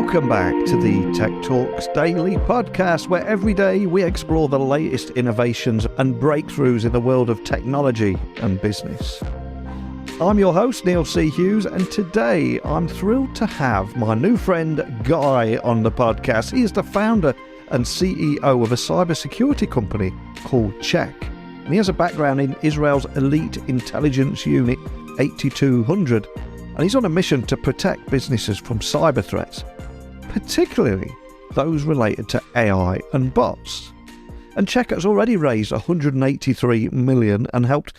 Welcome back to the Tech Talks Daily podcast, where every day we explore the latest innovations and breakthroughs in the world of technology and business. I'm your host, Neil C. Hughes, and today I'm thrilled to have my new friend Guy on the podcast. He is the founder and CEO of a cybersecurity company called CHEQ, and he has a background in Israel's elite intelligence unit 8200, and he's on a mission to protect businesses from cyber threats, particularly those related to AI and bots. And CHEQ has already raised $183 million and helped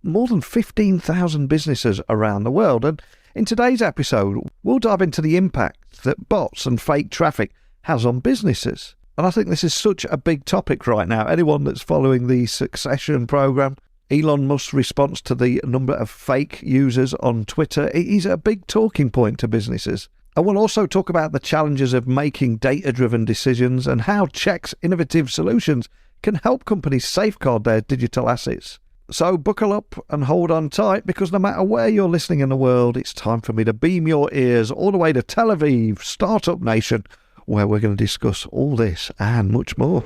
more than 15,000 businesses around the world. And in today's episode, we'll dive into the impact that bots and fake traffic has on businesses. And I think this is such a big topic right now. Anyone that's following the Succession program, Elon Musk's response to the number of fake users on Twitter, it is a big talking point to businesses. And we'll also talk about the challenges of making data-driven decisions and how CHEQ's innovative solutions can help companies safeguard their digital assets. So buckle up and hold on tight, because no matter where you're listening in the world, it's time for me to beam your ears all the way to Tel Aviv, Startup Nation, where we're going to discuss all this and much more.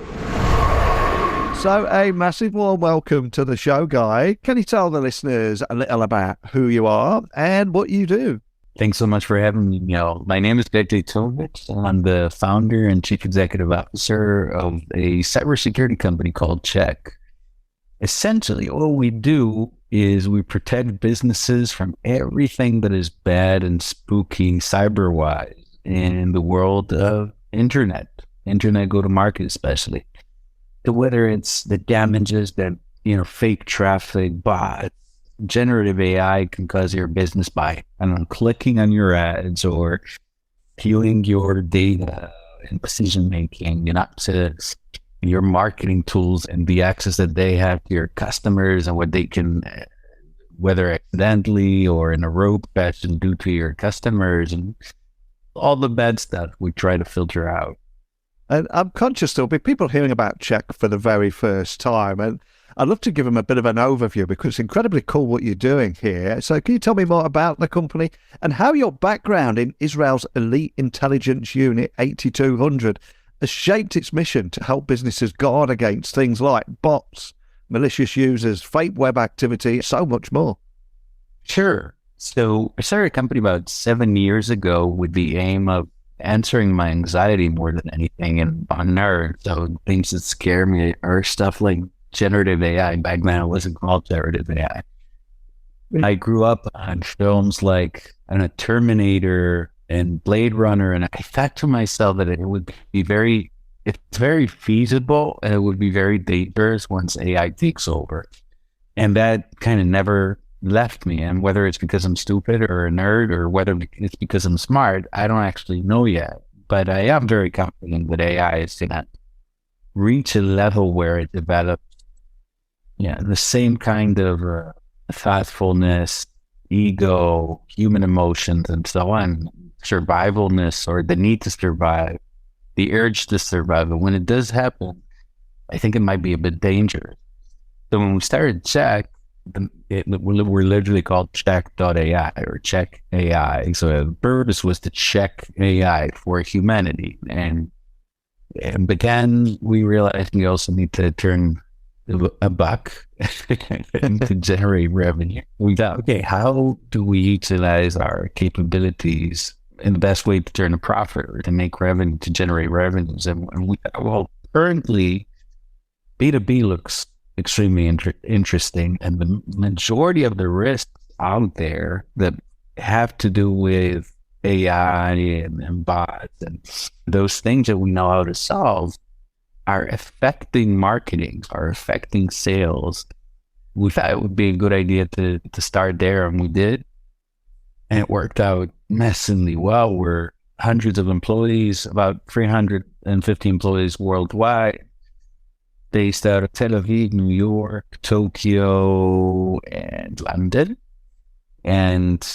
So a massive warm welcome to the show, Guy. Can you tell the listeners a little about who you are and what you do? Thanks so much for having me, Neil. My name is Tytunovich. I'm the founder and chief executive officer of a cybersecurity company called CHEQ. Essentially, all we do is we protect businesses from everything that is bad and spooky cyber-wise in the world of internet go-to-market especially. So whether it's the damages that, fake traffic, bots, generative AI can cause your business by, clicking on your ads or stealing your data and decision-making, to your marketing tools and the access that they have to your customers and what they can, whether accidentally or in a rogue fashion, do to your customers, and all the bad stuff we try to filter out. And I'm conscious there'll be people hearing about CHEQ for the very first time, and I'd love to give them a bit of an overview because it's incredibly cool what you're doing here. So can you tell me more about the company and how your background in Israel's elite intelligence unit 8200 has shaped its mission to help businesses guard against things like bots, malicious users, fake web activity, so much more? Sure. So I started a company about 7 years ago with the aim of answering my anxiety more than anything, and on nerd. So things that scare me are stuff like generative AI. Back then it wasn't called generative AI. I grew up on films like Terminator and Blade Runner, and I thought to myself that it's very feasible and it would be very dangerous once AI takes over. And that kind of never left me. And whether it's because I'm stupid or a nerd or whether it's because I'm smart, I don't actually know yet. But I am very confident that AI is going to reach a level where it develops the same kind of thoughtfulness, ego, human emotions, and so on, survivalness or the need to survive, the urge to survive. And when it does happen, I think it might be a bit dangerous. So when we started CHEQ, we're literally called CHEQ.ai or CHEQ AI. So the purpose was to check AI for humanity. But then we realized we also need to turn a buck and to generate revenue. We thought, okay, how do we utilize our capabilities in the best way to turn a profit or to make revenue, to generate revenues? And we thought, well, currently B2B looks extremely interesting, and the majority of the risks out there that have to do with AI and bots and those things that we know how to solve are affecting marketing, are affecting sales. We thought it would be a good idea to start there, and we did, and it worked out massively well. We're hundreds of employees, about 350 employees worldwide, based out of Tel Aviv, New York, Tokyo, and London. And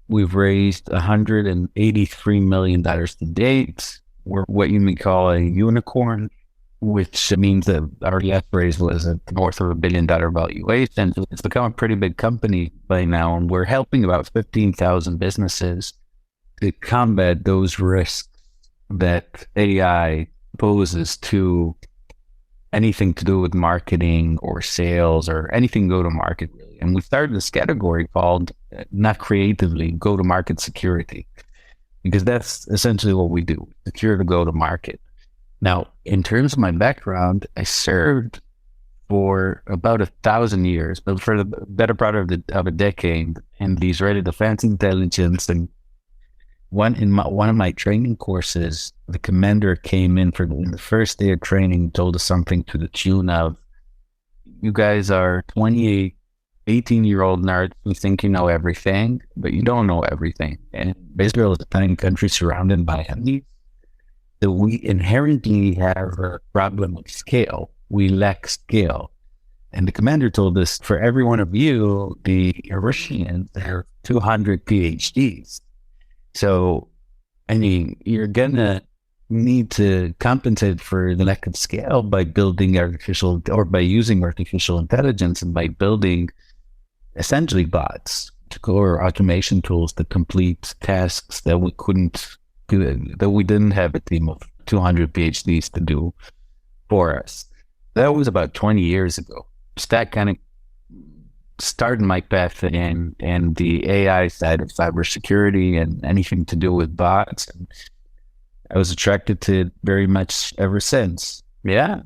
we've raised $183 million to date. We're what you may call a unicorn, which means that our last raise was north of $1 billion valuation. So it's become a pretty big company by now, and we're helping about 15,000 businesses to combat those risks that AI poses to anything to do with marketing or sales or anything go-to-market, really. And we started this category called, not creatively, go-to-market security, because that's essentially what we do, secure the go-to-market. Now, in terms of my background, I served for about 1,000 years, but for the better part of a decade in the Israeli Defense Intelligence. And one of my training courses, the commander came in in the first day of training, told us something to the tune of, "You guys are 28, 18-year-old nerds who think you know everything, but you don't know everything." And Israel is a tiny country surrounded by enemies. So we inherently have a problem with scale. We lack scale. And the commander told us, for every one of you, the Iranians have 200 PhDs. So, I mean, you're going to need to compensate for the lack of scale by building by using artificial intelligence and by building essentially bots or automation tools to complete tasks that we couldn't do, that we didn't have a team of 200 PhDs to do for us. That was about 20 years ago. So that kind of started my path in the AI side of cybersecurity and anything to do with bots. And I was attracted to it very much ever since. Yeah.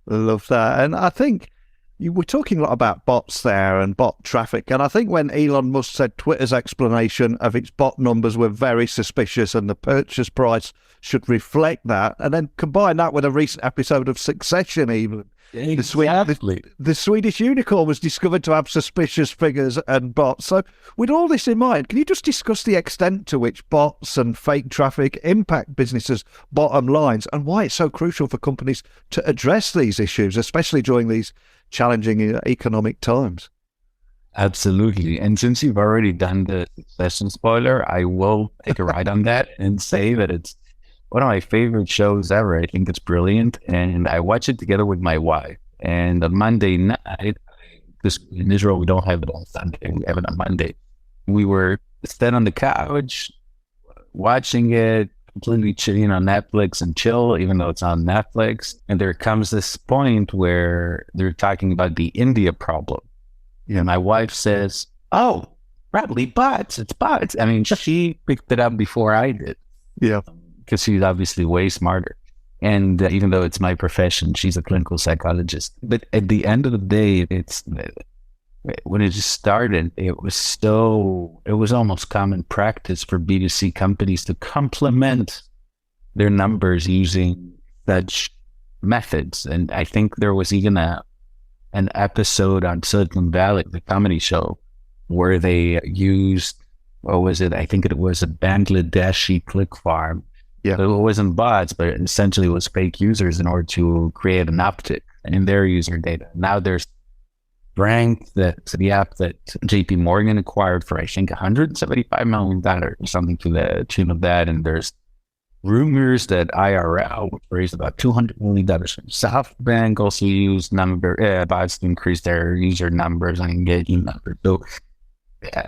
Love that. And I think you were talking a lot about bots there and bot traffic. And I think when Elon Musk said Twitter's explanation of its bot numbers were very suspicious and the purchase price should reflect that, and then combine that with a recent episode of Succession even. Exactly. The Swedish unicorn was discovered to have suspicious figures and bots. So with all this in mind, can you just discuss the extent to which bots and fake traffic impact businesses' bottom lines and why it's so crucial for companies to address these issues, especially during these challenging economic times? Absolutely. And since you've already done the Succession spoiler, I will take a ride on that and say that it's one of my favorite shows ever. I think it's brilliant. And I watch it together with my wife. And on Monday night, because in Israel, we don't have it on Sunday, we have it on Monday. We were sitting on the couch, watching it, completely chilling on Netflix and chill, even though it's on Netflix. And there comes this point where they're talking about the India problem. Yeah. My wife says, "Oh, probably bots. It's bots." I mean, she picked it up before I did. Yeah. Because she's obviously way smarter. And even though it's my profession, she's a clinical psychologist. But at the end of the day, when it just started, it was almost common practice for B2C companies to complement their numbers using such methods. And I think there was even an episode on Silicon Valley, the comedy show, where they used, what was it? I think it was a Bangladeshi click farm. Yeah. So it wasn't bots, but essentially it was fake users in order to create an uptick in their user data. Now there's Brand, that's the app that JP Morgan acquired for, I think, $175 million or something to the tune of that. And there's rumors that IRL, which raised about $200 million from SoftBank, also used bots to increase their user numbers and engagement numbers. So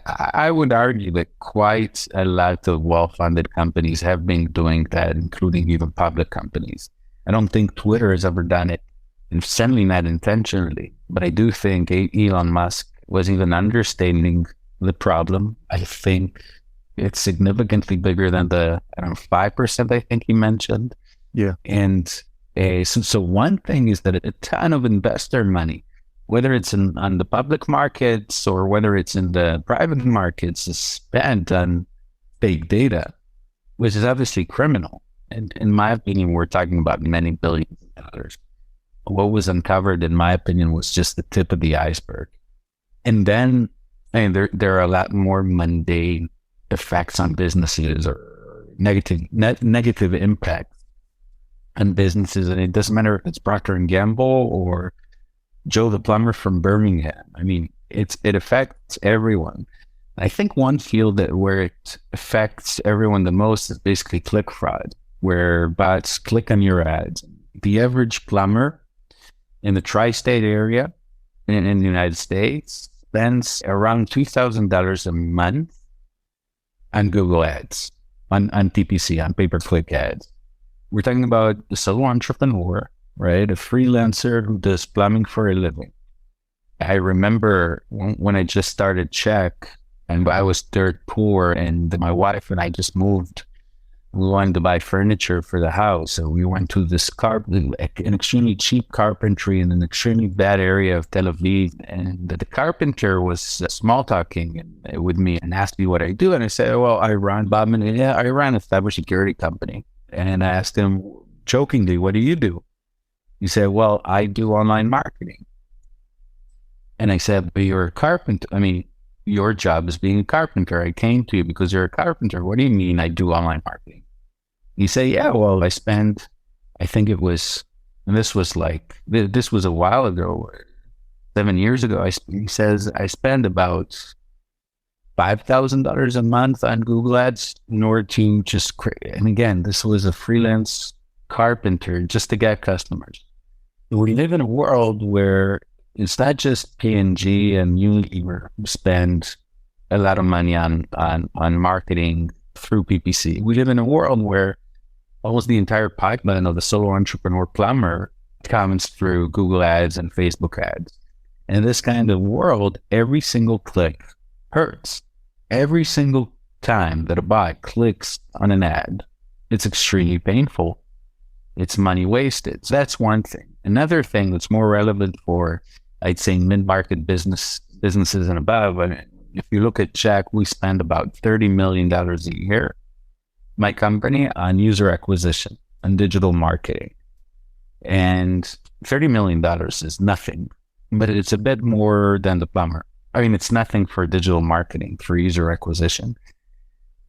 I would argue that quite a lot of well-funded companies have been doing that, including even public companies. I don't think Twitter has ever done it, and certainly not intentionally. But I do think Elon Musk was even understating the problem. I think it's significantly bigger than the 5% I think he mentioned. Yeah. And so one thing is that a ton of investor money, whether it's on the public markets or whether it's in the private markets, is spent on fake data, which is obviously criminal. And in my opinion, we're talking about many billions of dollars. What was uncovered, in my opinion, was just the tip of the iceberg. And then there are a lot more mundane effects on businesses or negative impacts on businesses. And it doesn't matter if it's Procter & Gamble or Joe the plumber from Birmingham. I mean, it affects everyone. I think one field where it affects everyone the most is basically click fraud, where bots click on your ads. The average plumber in the tri-state area in the United States spends around $2,000 a month on Google Ads. on TPC, on pay-per-click ads. We're talking about a solo entrepreneur, right? A freelancer who does plumbing for a living. I remember when I just started CHEQ and I was dirt poor, and my wife and I just moved. We wanted to buy furniture for the house. So we went to this an extremely cheap carpentry in an extremely bad area of Tel Aviv. And the carpenter was small talking with me and asked me what I do. And I said, well, I run a cybersecurity company. And I asked him jokingly, what do you do? He said, well, I do online marketing. And I said, but you're a carpenter. I mean, your job is being a carpenter. I came to you because you're a carpenter. What do you mean I do online marketing? You say, yeah, well, I think it was, and this was a while ago, 7 years ago. He says, I spend about $5,000 a month on Google Ads in order to and again, this was a freelance carpenter just to get customers. We live in a world where it's not just P&G and Unilever who spend a lot of money on marketing through PPC. We live in a world where almost the entire pipeline of the solo entrepreneur plumber comes through Google Ads and Facebook ads. And in this kind of world, every single click hurts. Every single time that a bot clicks on an ad, it's extremely painful. It's money wasted. So that's one thing. Another thing that's more relevant for, I'd say, mid-market businesses and above. I mean, if you look at CHEQ, we spend about $30 million a year, my company, on user acquisition and digital marketing. And $30 million is nothing, but it's a bit more than the plumber. I mean, it's nothing for digital marketing, for user acquisition.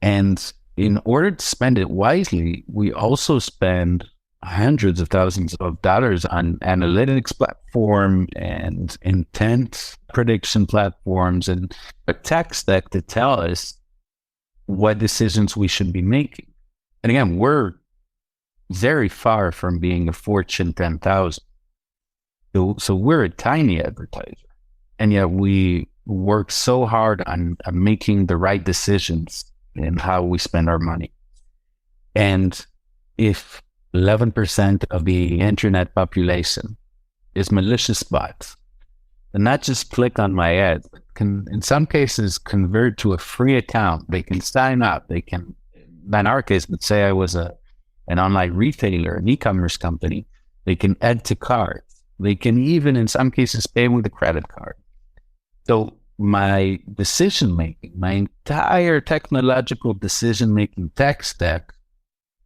And in order to spend it wisely, we also spend hundreds of thousands of dollars on analytics platform and intent prediction platforms and a tech stack to tell us what decisions we should be making. And again, we're very far from being a Fortune 10,000. So we're a tiny advertiser. And yet we work so hard on making the right decisions in how we spend our money. And if 11% of the internet population is malicious bots, and not just click on my ad, but can, in some cases, convert to a free account. They can sign up. They can, in our case, let's say I was an online retailer, an e-commerce company, they can add to carts. They can even, in some cases, pay with a credit card. So my decision-making, my entire technological decision-making tech stack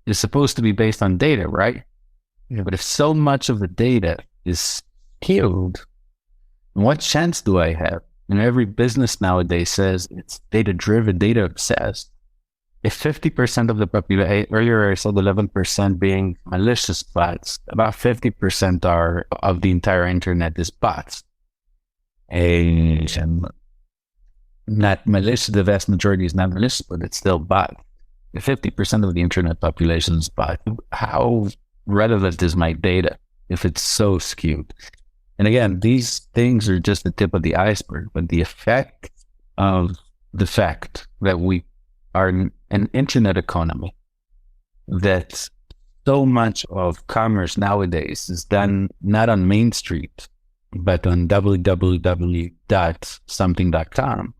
is supposed to be based on data, right? Yeah. But if so much of the data is skewed, what chance do I have? And every business nowadays says it's data-driven, data-obsessed. If 50% of the population, earlier I saw the 11% being malicious bots, about 50% of the entire internet is bots. And not malicious, the vast majority is not malicious, but it's still bot. If 50% of the internet population is bot, how relevant is my data if it's so skewed? And again, these things are just the tip of the iceberg, but the effect of the fact that we are an internet economy, that so much of commerce nowadays is done not on Main Street, but on www.something.com,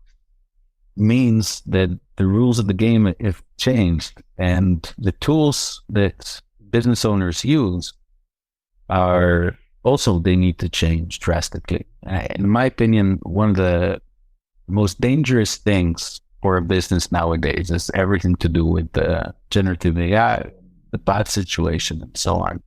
means that the rules of the game have changed, and the tools that business owners use are also, they need to change drastically. In my opinion, one of the most dangerous things for a business nowadays is everything to do with the generative AI, the bot situation, and so on.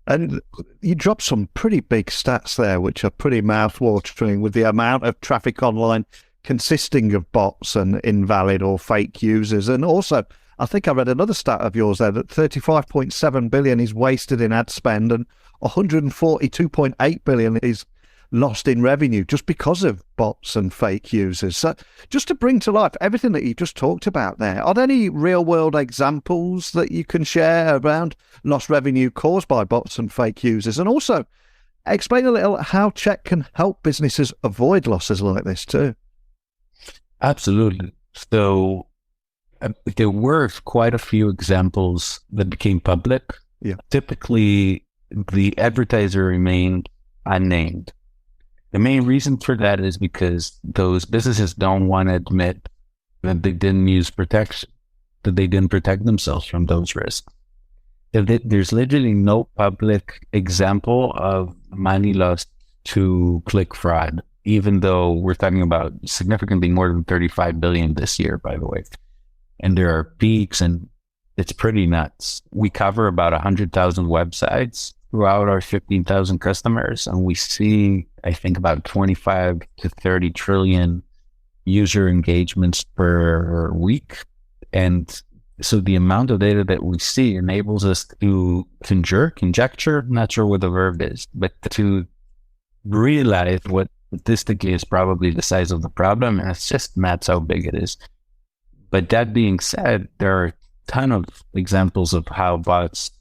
And you dropped some pretty big stats there, which are pretty mouth-watering, with the amount of traffic online consisting of bots and invalid or fake users. And also, I think I read another stat of yours there, that 35.7 billion is wasted in ad spend and 142.8 billion is lost in revenue just because of bots and fake users. So just to bring to life everything that you just talked about there, are there any real world examples that you can share around lost revenue caused by bots and fake users? And also explain a little how CHEQ can help businesses avoid losses like this too. Absolutely. So There were quite a few examples that became public. Yeah. Typically, the advertiser remained unnamed. The main reason for that is because those businesses don't want to admit that they didn't use protection, that they didn't protect themselves from those risks. There's literally no public example of money lost to click fraud, even though we're talking about significantly more than 35 billion this year, by the way. And there are peaks, and it's pretty nuts. We cover about 100,000 websites throughout our 15,000 customers, and we see, I think, about 25 to 30 trillion user engagements per week. And so the amount of data that we see enables us to conjecture, not sure what the verb is, but to realize what statistically is probably the size of the problem. And it's just maths how big it is. But that being said, there are a ton of examples of how bots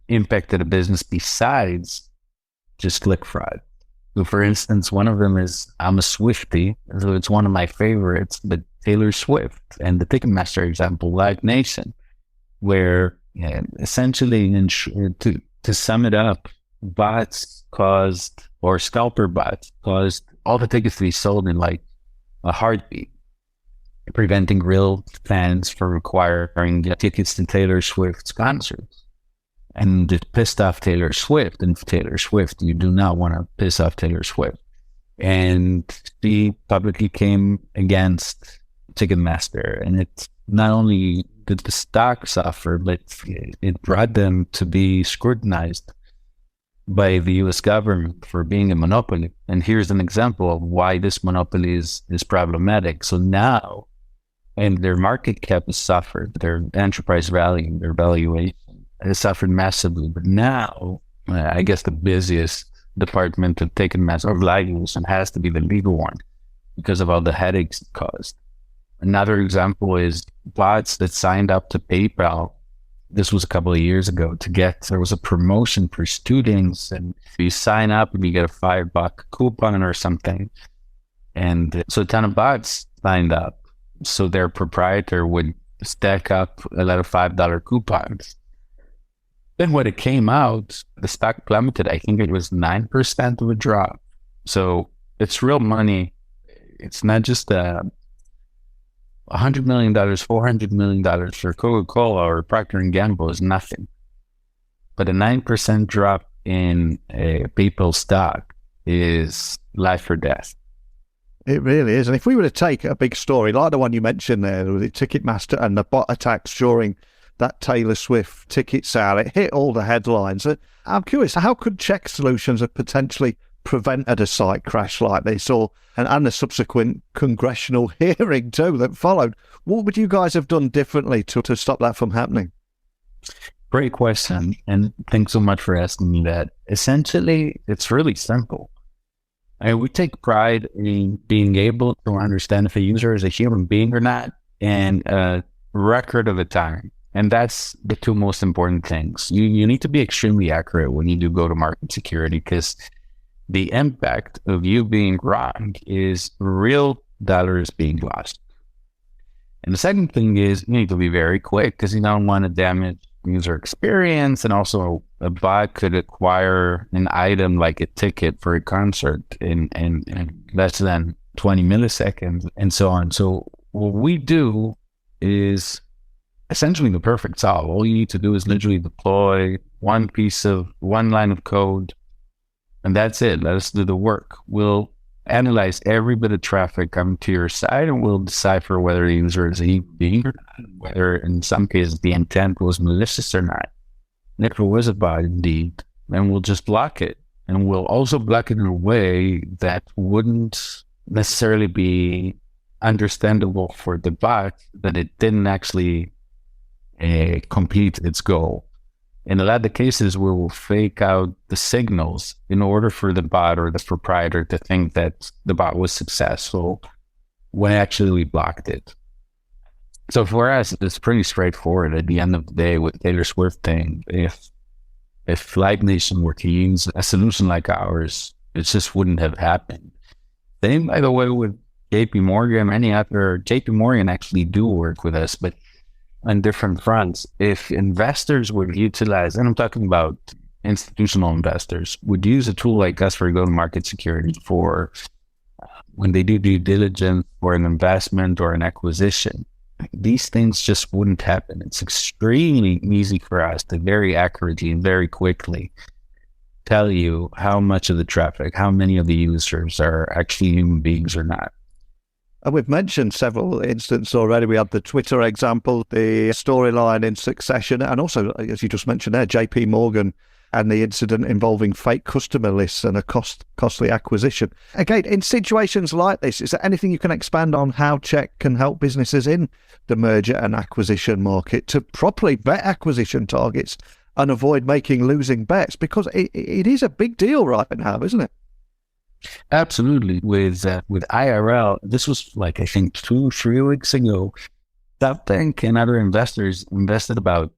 impacted a business besides just click fraud. So for instance, one of them is, I'm a Swiftie, so it's one of my favorites, but Taylor Swift, and the Ticketmaster example, Live Nation, where essentially, to sum it up, bots caused, or scalper bots caused all the tickets to be sold in like a heartbeat, preventing real fans from acquiring tickets to Taylor Swift's concerts. And it pissed off Taylor Swift, and Taylor Swift, you do not want to piss off Taylor Swift. And she publicly came against Ticketmaster, and it's not only did the stock suffer, but it brought them to be scrutinized by the US government for being a monopoly. And here's an example of why this monopoly is problematic. So now, and their market cap has suffered, their enterprise value, their valuation has suffered massively. But now, I guess the busiest department of Ticketmaster or Live Nation has to be the legal one because of all the headaches it caused. Another example is bots that signed up to PayPal. This was a couple of years ago there was a promotion for students, and you sign up and you get a $5 coupon or something. And so a ton of bots signed up. So their proprietor would stack up a lot of $5 coupons. Then when it came out, the stock plummeted. I think it was 9% of a drop. So it's real money. It's not just $100 million, $400 million for Coca-Cola or Procter & Gamble is nothing. But a 9% drop in a PayPal stock is life or death. It really is. And if we were to take a big story, like the one you mentioned there, with the Ticketmaster and the bot attacks during that Taylor Swift ticket sale, it hit all the headlines. I'm curious, how could CHEQ Solutions have potentially prevented a site crash like this, and the subsequent congressional hearing too that followed? What would you guys have done differently to stop that from happening? Great question, and thanks so much for asking me that. Essentially, it's really simple. We take pride in being able to understand if a user is a human being or not, and a record of a time. And that's the two most important things. You need to be extremely accurate when you do go-to-market security, because the impact of you being wrong is real dollars being lost. And the second thing is you need to be very quick, because you don't want to damage user experience. And also a bot could acquire an item like a ticket for a concert in less than 20 milliseconds and so on. So what we do is essentially the perfect solve. All you need to do is literally deploy one line of code, and that's it. Let us do the work. We'll analyze every bit of traffic coming to your site, and we'll decipher whether the user is a human being or not, whether in some cases the intent was malicious or not. And if it was a bot indeed, then we'll just block it. And we'll also block it in a way that wouldn't necessarily be understandable for the bot, that it didn't actually complete its goal. In a lot of the cases, we will fake out the signals in order for the bot or the proprietor to think that the bot was successful when actually we blocked it. So for us, it's pretty straightforward. At the end of the day, with Taylor Swift thing, if Live Nation were to use a solution like ours, it just wouldn't have happened. Same, by the way, with JP Morgan, JP Morgan actually do work with us, but on different fronts. If investors would utilize, and I'm talking about institutional investors, would use a tool like us for go-to-market security for when they do due diligence for an investment or an acquisition, these things just wouldn't happen. It's extremely easy for us to very accurately and very quickly tell you how much of the traffic, how many of the users are actually human beings or not. And we've mentioned several instances already. We had the Twitter example, the storyline in Succession, and also, as you just mentioned there, JP Morgan and the incident involving fake customer lists and a costly acquisition. Again, in situations like this, is there anything you can expand on how CHEQ can help businesses in the merger and acquisition market to properly vet acquisition targets and avoid making losing bets? Because it is a big deal right now, isn't it? Absolutely. With IRL, this was like, I think 2-3 weeks ago, SoftBank and other investors invested about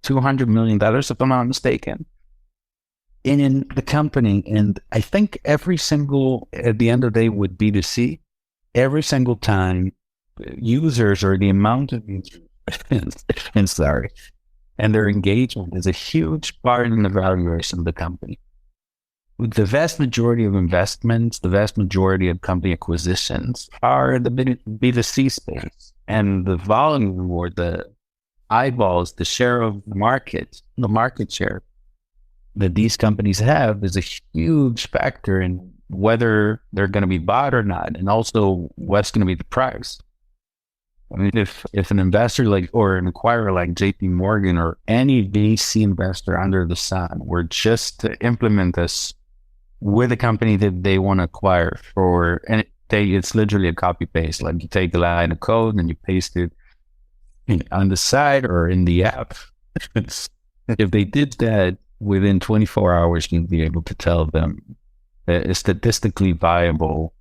$200 million, if I'm not mistaken, in the company. And I think at the end of the day with B2C, every single time users or the amount of users, and their engagement is a huge part in the valuation of the company. With the vast majority of investments, the vast majority of company acquisitions are the B2C space, and the volume or the eyeballs, the share of the market share that these companies have is a huge factor in whether they're going to be bought or not, and also what's going to be the price. I mean, if an investor or an acquirer like JP Morgan or any VC investor under the sun were just to implement this with a company that they want to acquire it's literally a copy paste. Like you take a line of code and you paste it on the side or in the app. If they did that within 24 hours, you'd be able to tell them a statistically viable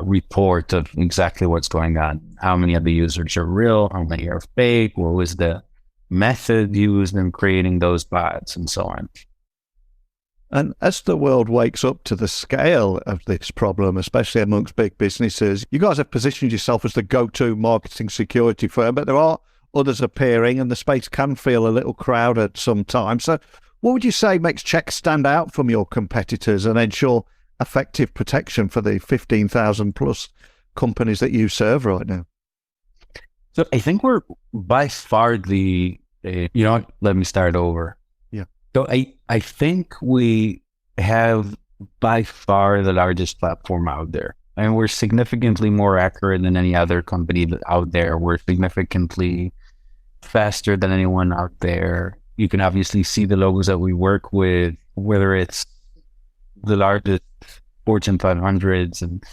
report of exactly what's going on. How many of the users are real? How many are fake? What was the method used in creating those bots and so on? And as the world wakes up to the scale of this problem, especially amongst big businesses, you guys have positioned yourself as the go-to marketing security firm, but there are others appearing and the space can feel a little crowded sometimes. So what would you say makes CHEQ stand out from your competitors and ensure effective protection for the 15,000 plus companies that you serve right now? So I think we're by far let me start over. Yeah. So I think we have by far the largest platform out there. And we're significantly more accurate than any other company out there. We're significantly faster than anyone out there. You can obviously see the logos that we work with, whether it's the largest Fortune 500s and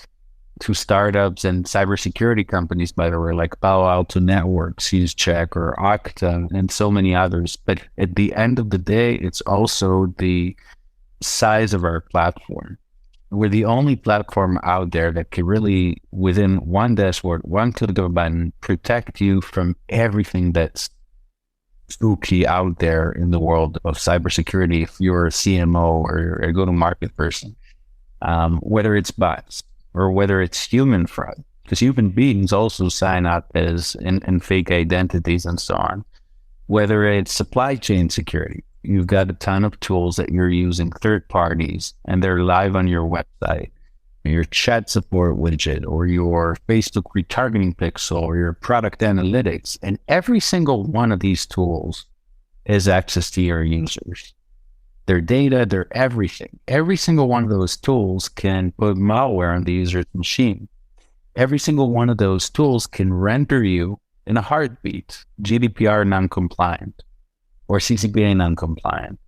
to startups and cybersecurity companies, by the way, like Palo Alto Networks use CHEQ or Okta and so many others. But at the end of the day, it's also the size of our platform. We're the only platform out there that can really, within one dashboard, one click of a button, protect you from everything that's spooky out there in the world of cybersecurity. If you're a CMO or a go-to-market person, whether it's bots or whether it's human fraud, because human beings also sign up as in fake identities and so on. Whether it's supply chain security, you've got a ton of tools that you're using, third parties, and they're live on your website, your chat support widget, or your Facebook retargeting pixel, or your product analytics. And every single one of these tools has access to your users, their data, their everything. Every single one of those tools can put malware on the user's machine. Every single one of those tools can render you in a heartbeat GDPR non-compliant or CCPA non-compliant.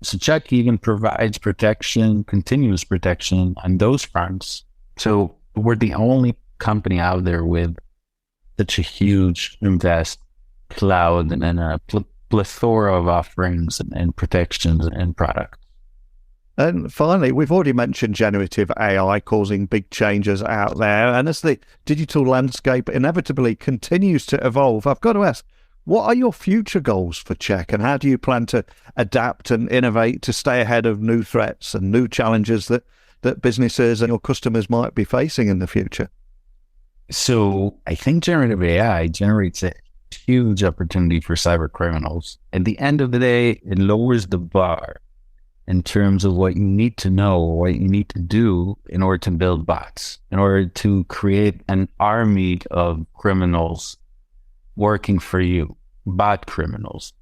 So CHEQ even provides protection, continuous protection on those fronts. So we're the only company out there with such a huge invest cloud and a plethora of offerings and protections and products. And finally, we've already mentioned generative AI causing big changes out there. And as the digital landscape inevitably continues to evolve, I've got to ask, what are your future goals for CHEQ, and how do you plan to adapt and innovate to stay ahead of new threats and new challenges that businesses and your customers might be facing in the future? So I think generative AI generates a huge opportunity for cyber criminals. At the end of the day, it lowers the bar in terms of what you need to know, what you need to do in order to build bots, in order to create an army of criminals working for you, bot criminals,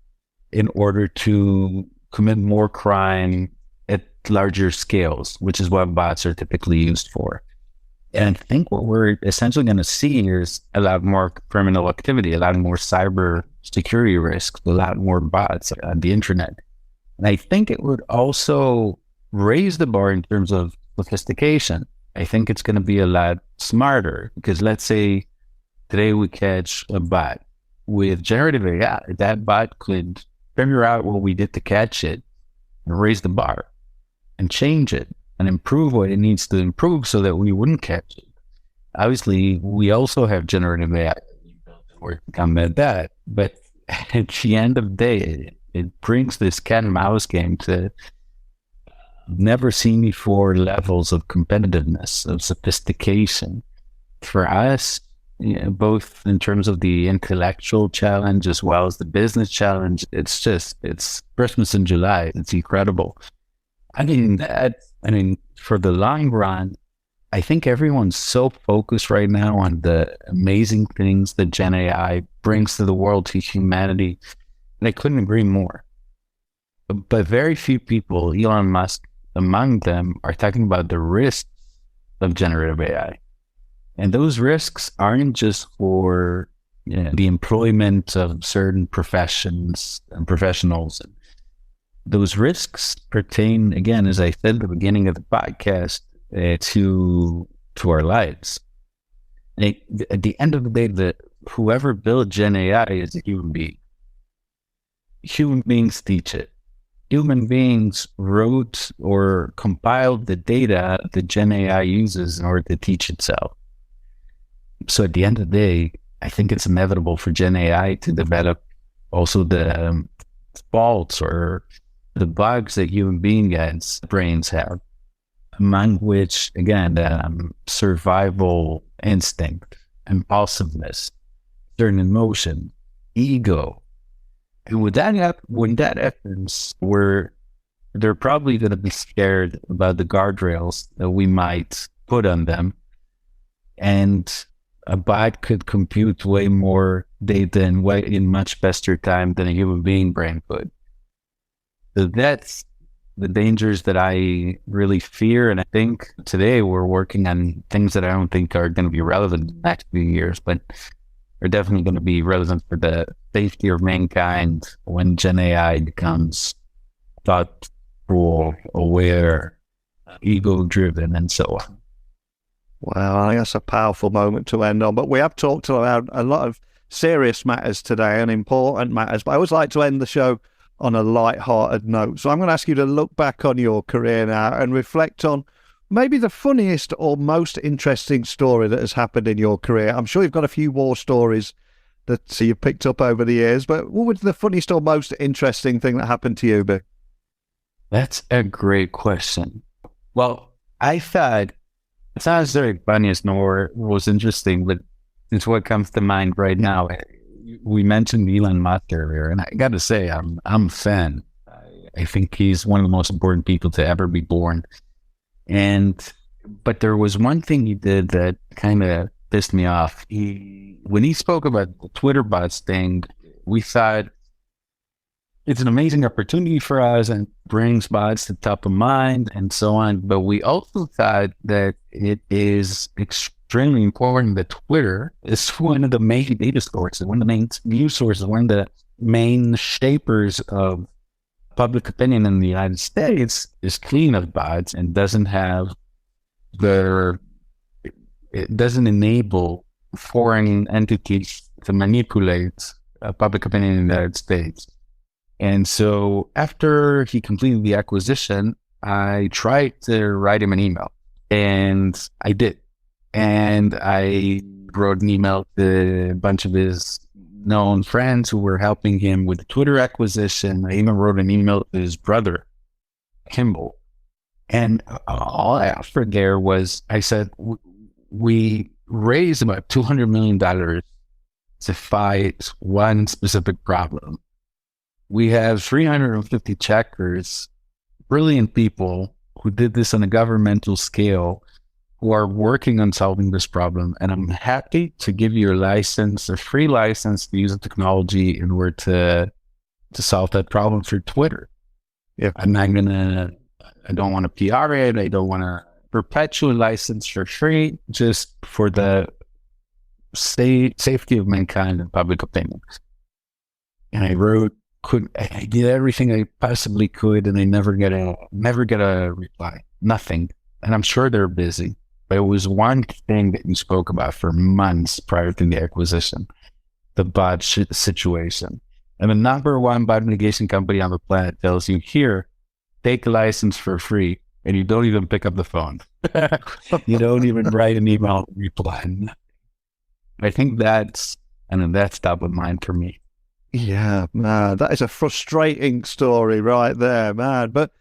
in order to commit more crime at larger scales, which is what bots are typically used for. And I think what we're essentially going to see here is a lot more criminal activity, a lot more cyber security risks, a lot more bots on the internet. And I think it would also raise the bar in terms of sophistication. I think it's going to be a lot smarter because let's say today we catch a bot with generative AI. That bot could figure out what we did to catch it and raise the bar and change it and improve what it needs to improve so that we wouldn't catch it. Obviously, we also have generative AI to combat that, but at the end of the day, it brings this cat and mouse game to never seen before levels of competitiveness, of sophistication. For us, both in terms of the intellectual challenge as well as the business challenge, it's Christmas in July. It's incredible. I mean, for the long run, I think everyone's so focused right now on the amazing things that Gen AI brings to the world, to humanity. And I couldn't agree more. But very few people, Elon Musk among them, are talking about the risks of generative AI. And those risks aren't just for the employment of certain professions and professionals. Those risks pertain, again, as I said at the beginning of the podcast, to our lives. And at the end of the day, whoever built Gen AI is a human being. Human beings teach it. Human beings wrote or compiled the data that Gen AI uses in order to teach itself. So at the end of the day, I think it's inevitable for Gen AI to develop also the faults or the bugs that human brains have, among which, again, survival instinct, impulsiveness, certain emotion, ego. And when that happens, they're probably going to be scared about the guardrails that we might put on them. And a bot could compute way more data in much faster time than a human being brain could. So that's the dangers that I really fear. And I think today we're working on things that I don't think are going to be relevant in the next few years, but are definitely going to be relevant for the safety of mankind when Gen AI becomes thoughtful, aware, ego-driven, and so on. Well, I think that's a powerful moment to end on. But we have talked about a lot of serious matters today and important matters. But I always like to end the show on a light-hearted note. So I'm going to ask you to look back on your career now and reflect on maybe the funniest or most interesting story that has happened in your career. I'm sure you've got a few war stories that you've picked up over the years, but what was the funniest or most interesting thing that happened to you, Bill? That's a great question. Well, I thought it's not necessarily funniest nor was interesting, but it's what comes to mind right now. We mentioned Elon Musk earlier, and I got to say, I'm a fan. I think he's one of the most important people to ever be born. But there was one thing he did that kind of pissed me off. When he spoke about the Twitter bots thing, we thought it's an amazing opportunity for us and brings bots to top of mind and so on. But we also thought that it is extremely important that Twitter is one of the main data sources, one of the main news sources, one of the main shapers of public opinion in the United States is clean of bots and doesn't enable foreign entities to manipulate public opinion in the United States. And so after he completed the acquisition, I tried to write him an email, and I did. And I wrote an email to a bunch of his known friends who were helping him with the Twitter acquisition. I even wrote an email to his brother, Kimball. And all I offered there was, I said, we raised about $200 million to fight one specific problem. We have 350 checkers, brilliant people who did this on a governmental scale, who are working on solving this problem. And I'm happy to give you a free license to use the technology in order to solve that problem through Twitter. Yeah. I don't want to PR it. I don't want to perpetual license for free, just for the safety of mankind and public opinion. And I did everything I possibly could, and I never get a reply. Nothing. And I'm sure they're busy. But it was one thing that you spoke about for months prior to the acquisition, the bot situation. And the number one bot mitigation company on the planet tells you, here, take a license for free, and you don't even pick up the phone. You don't even write an email reply. I think that's top of mind for me. Yeah, man, that is a frustrating story right there, man. But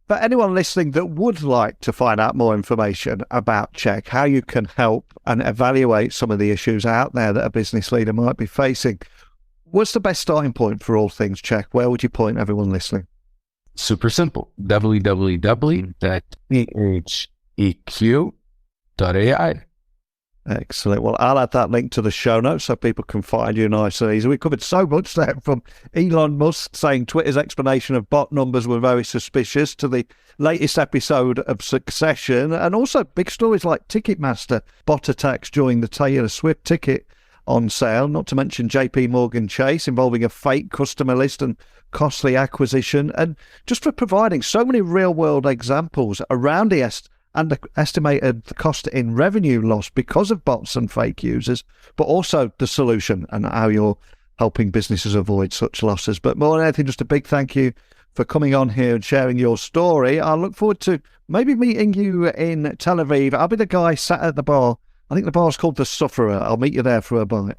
for anyone listening that would like to find out more information about CHEQ, how you can help and evaluate some of the issues out there that a business leader might be facing, what's the best starting point for all things CHEQ? Where would you point everyone listening? Super simple. www.cheq.ai. Excellent. Well, I'll add that link to the show notes so people can find you nice and easy. We covered so much there, from Elon Musk saying Twitter's explanation of bot numbers were very suspicious, to the latest episode of Succession, and also big stories like Ticketmaster, bot attacks during the Taylor Swift ticket on sale, not to mention JP Morgan Chase involving a fake customer list and costly acquisition, and just for providing so many real-world examples around the estimated the cost in revenue loss because of bots and fake users, but also the solution and how you're helping businesses avoid such losses. But more than anything, just a big thank you for coming on here and sharing your story. I look forward to maybe meeting you in Tel Aviv. I'll be the guy sat at the bar. I think the bar's called The Sufferer. I'll meet you there for a bite.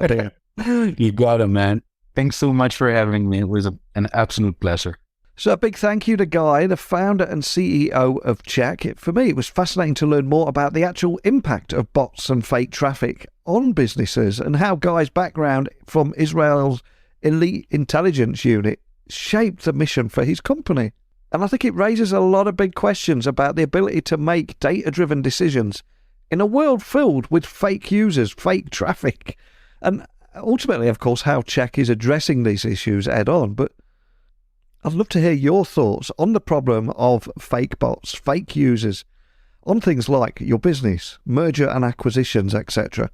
You got it, man. Thanks so much for having me. It was an absolute pleasure. So a big thank you to Guy, the founder and CEO of CHEQ. For me, it was fascinating to learn more about the actual impact of bots and fake traffic on businesses, and how Guy's background from Israel's elite intelligence unit shaped the mission for his company. And I think it raises a lot of big questions about the ability to make data-driven decisions in a world filled with fake users, fake traffic. And ultimately, of course, how CHEQ is addressing these issues head-on. But I'd love to hear your thoughts on the problem of fake bots, fake users, on things like your business, merger and acquisitions, etc.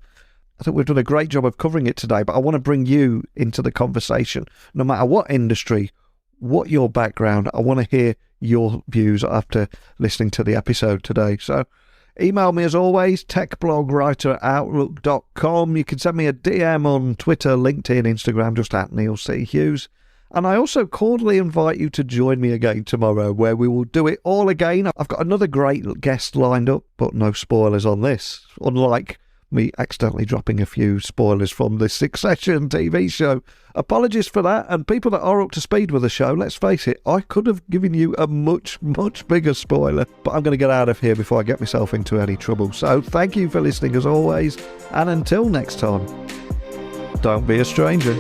I think we've done a great job of covering it today, but I want to bring you into the conversation. No matter what industry, what your background, I want to hear your views after listening to the episode today. So email me as always, techblogwriter@outlook.com. You can send me a DM on Twitter, LinkedIn, Instagram, just at Neil C. Hughes. And I also cordially invite you to join me again tomorrow, where we will do it all again. I've got another great guest lined up, but no spoilers on this, unlike me accidentally dropping a few spoilers from the Succession TV show. Apologies for that, and people that are up to speed with the show, let's face it, I could have given you a much, much bigger spoiler, but I'm going to get out of here before I get myself into any trouble. So thank you for listening as always, and until next time, don't be a stranger.